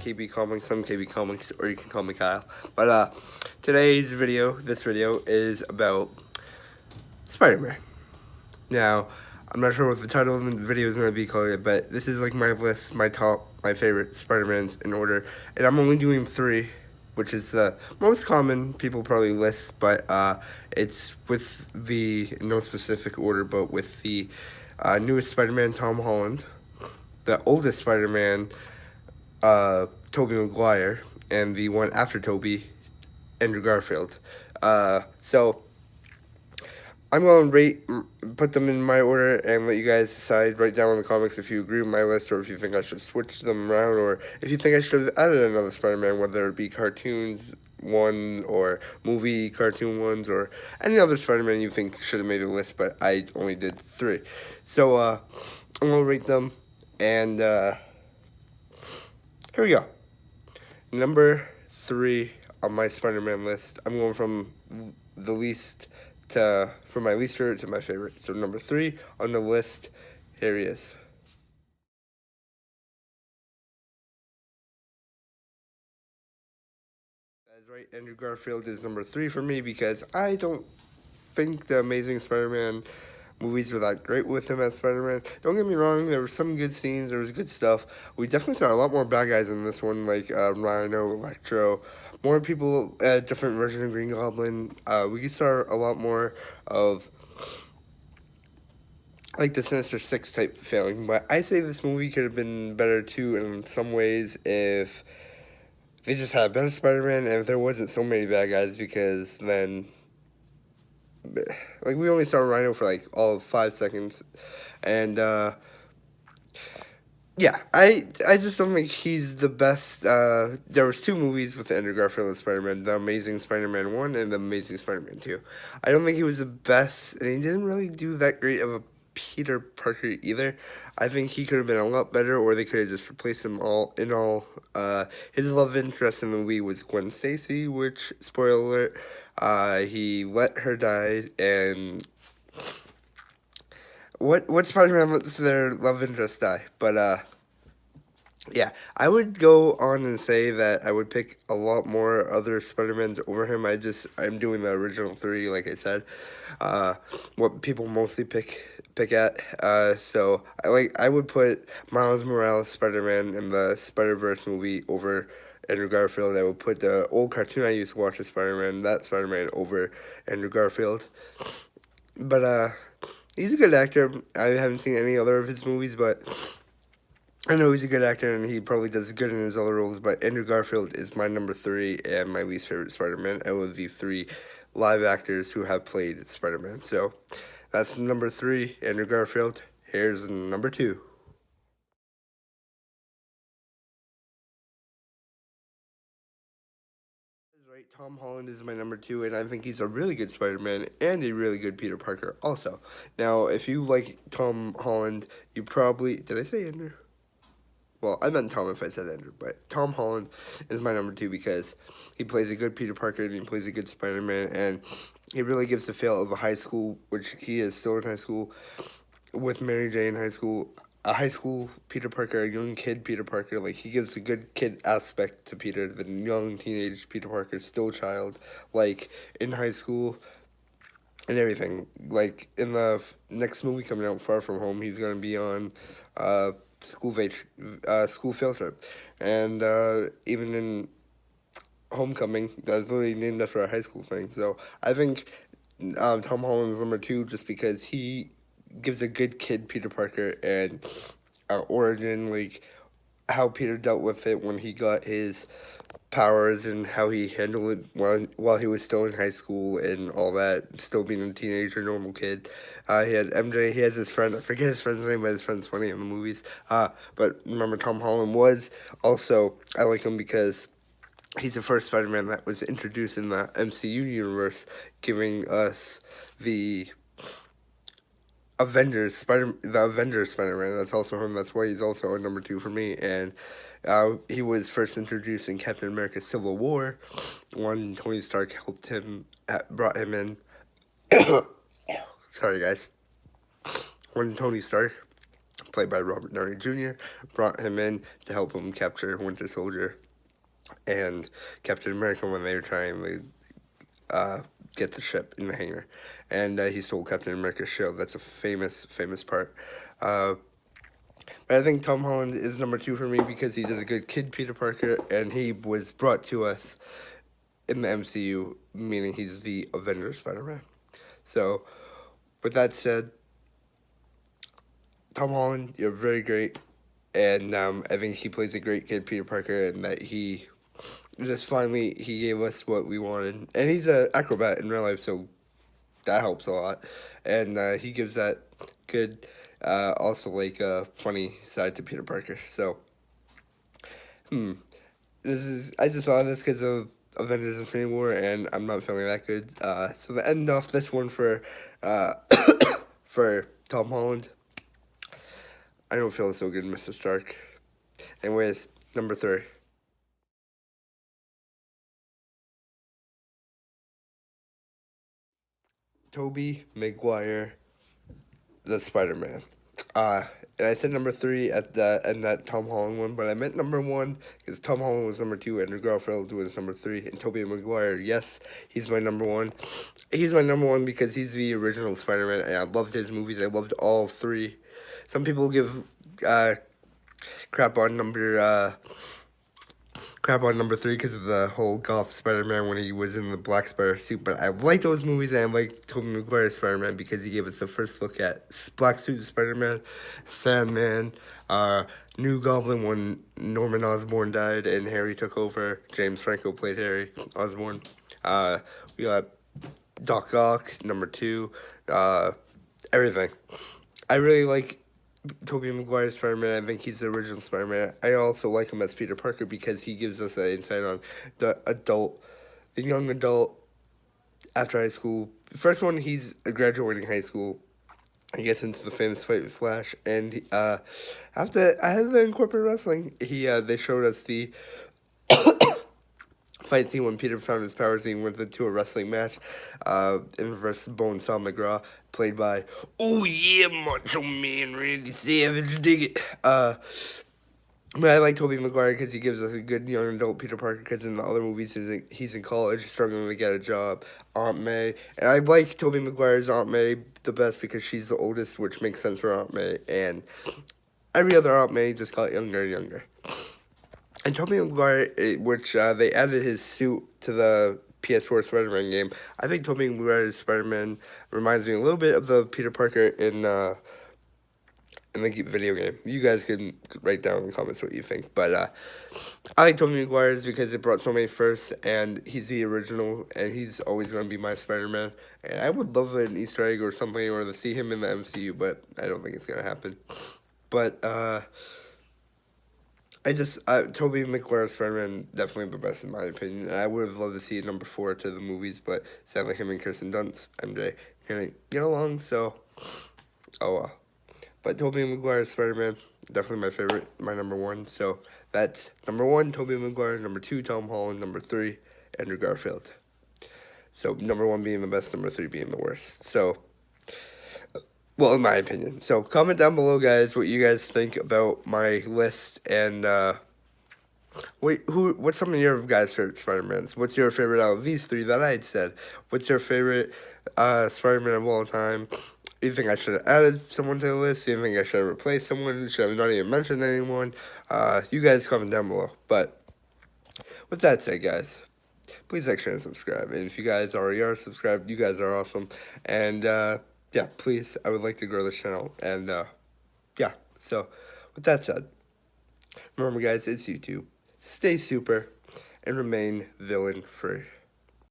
KB Comics, some KB Comics, or you can call me Kyle. But this video is about Spider-Man. Now, I'm not sure what the title of the video is going to be called, but this is like my list, my favorite Spider-Mans in order, and I'm only doing 3, which is the most common people probably list, but it's with no specific order, but with the newest Spider-Man, Tom Holland, the oldest Spider-Man, Tobey Maguire, and the one after Tobey, Andrew Garfield. So I'm going to put them in my order and let you guys decide. Write down in the comments if you agree with my list or if you think I should switch them around or if you think I should have added another Spider-Man, whether it be cartoons one or movie cartoon ones or any other Spider-Man you think should have made a list, but I only did 3. So I'm going to rate them, and here we go. Number 3 on my Spider-Man list. I'm going from my least favorite to my favorite. So number 3 on the list, here he is. That's right, Andrew Garfield is number 3 for me because I don't think the Amazing Spider-Man movies were that great with him as Spider-Man. Don't get me wrong, there were some good scenes, there was good stuff. We definitely saw a lot more bad guys in this one, like Rhino, Electro, more people, different version of Green Goblin. We saw a lot more of like the Sinister Six type feeling, but I say this movie could have been better too in some ways if they just had a better Spider-Man and if there wasn't so many bad guys, because then like we only saw Rhino for like all of 5 seconds, and yeah, I just don't think he's the best. There was 2 movies with Andrew Garfield as Spider-Man, The Amazing Spider-Man 1 and The Amazing Spider-Man 2. I don't think he was the best, and he didn't really do that great of a Peter Parker either. I think he could have been a lot better, or they could have just replaced him all. His love interest in the movie was Gwen Stacy, which, spoiler alert, he let her die, and what Spider-Man lets their love interest die? But yeah, I would go on and say that I would pick a lot more other Spider-Mans over him. I'm doing the original 3, like I said. What people mostly pick at. So I would put Miles Morales Spider-Man in the Spider-Verse movie over Andrew Garfield. I would put the old cartoon I used to watch of Spider-Man, that Spider-Man, over Andrew Garfield. But he's a good actor. I haven't seen any other of his movies, but I know he's a good actor and he probably does good in his other roles. But Andrew Garfield is my number 3 and my least favorite Spider-Man out of the 3 live actors who have played Spider-Man. So that's number 3, Andrew Garfield. Here's number 2. Right, Tom Holland is my number 2, and I think he's a really good Spider-Man and a really good Peter Parker also. Now, if you like Tom Holland, you probably... Did I say Andrew? Well, I meant Tom if I said Andrew, but Tom Holland is my number 2 because he plays a good Peter Parker and he plays a good Spider-Man, and he really gives the feel of a high school, which he is still in high school, with Mary Jane in high school, a high school Peter Parker, a young kid Peter Parker. Like, he gives a good kid aspect to Peter, the young teenage Peter Parker, still child, like, in high school and everything. Like, in the next movie coming out, Far From Home, he's going to be on school field trip. And even in Homecoming, that's literally named after a high school thing. So I think Tom Holland is number 2 just because he gives a good kid Peter Parker and origin, like how Peter dealt with it when he got his powers and how he handled it while he was still in high school and all that, still being a teenager, normal kid. He had MJ, he has his friend, I forget his friend's name, but his friend's funny in the movies. But remember, Tom Holland was also, I like him because he's the first Spider-Man that was introduced in the MCU universe, giving us the Avengers Spider-Man. That's also him. That's why he's also a number 2 for me. And he was first introduced in Captain America: Civil War, when Tony Stark brought him in. Sorry, guys. When Tony Stark played by Robert Downey Jr., brought him in to help him capture Winter Soldier and Captain America when they were trying to get the ship in the hangar. And he stole Captain America's shield. That's a famous part. Uh, but I think Tom Holland is number two for me because he does a good kid Peter Parker, and he was brought to us in the MCU, meaning he's the Avengers Spider-Man. So, with that said, Tom Holland, you're very great, and I think he plays a great kid Peter Parker, and that he just finally he gave us what we wanted, and he's an acrobat in real life, so that helps a lot, and he gives that good, also like a funny side to Peter Parker. So, this is I just saw this because of Avengers: Infinity War, and I'm not feeling that good. So to end off this one for for Tom Holland, I don't feel so good, Mr. Stark. Anyways, number three. Tobey Maguire, the Spider-Man. And I said number three at the and that Tom Holland one, but I meant number one because Tom Holland was number two, Andrew Garfield was number three, and Tobey Maguire, yes, he's my number one. He's my number one because he's the original Spider-Man, and I loved his movies. I loved all three. Some people give crap on number three because of the whole goth Spider-Man when he was in the Black Spider suit. But I like those movies, and I like Tobey Maguire's Spider-Man because he gave us the first look at Black Suit Spider-Man, Sandman, New Goblin when Norman Osborn died and Harry took over. James Franco played Harry Osborn. We got Doc Ock, number two, everything. I really like Tobey Maguire's Spider-Man. I think he's the original Spider-Man. I also like him as Peter Parker because he gives us an insight on the young adult after high school. First one, he's graduating high school. He gets into the famous fight with Flash, and after I had to incorporate wrestling. They showed us the fight scene when Peter found his powers and he went into a wrestling match versus Bonesaw McGraw, played by, oh yeah, Macho Man Randy Savage, dig it. But I like Tobey Maguire because he gives us a good young adult Peter Parker because in the other movies he's in college struggling to get a job. Aunt May. And I like Tobey Maguire's Aunt May the best because she's the oldest, which makes sense for Aunt May. And every other Aunt May just got younger and younger. And Tobey Maguire, which they added his suit to the PS4 Spider-Man game. I think Tobey Maguire's Spider-Man reminds me a little bit of the Peter Parker in the video game. You guys can write down in the comments what you think. But I like Tobey Maguire's because it brought so many firsts, and he's the original, and he's always going to be my Spider-Man. And I would love an Easter egg or something, or to see him in the MCU, but I don't think it's going to happen. But Tobey Maguire's Spider-Man definitely the best in my opinion. And I would have loved to see a number four to the movies, but sadly him and Kirsten Dunst, MJ, can't get along, so oh well. But Tobey Maguire's Spider-Man, definitely my favorite, my number one. So that's number one, Tobey Maguire, number two, Tom Holland, number three, Andrew Garfield. So number one being the best, number three being the worst. So, well, in my opinion. So comment down below, guys, what you guys think about my list, and what's some of your guys' favorite Spider-Mans? What's your favorite out of these three that I had said? What's your favorite Spider-Man of all time? Do you think I should have added someone to the list? Do you think I should have replaced someone? Should I have not even mentioned anyone? You guys comment down below. But with that said, guys, please like, share, and subscribe. And if you guys already are subscribed, you guys are awesome. And yeah, please, I would like to grow this channel. And yeah, so with that said, remember, guys, it's YouTube. Stay super and remain villain free.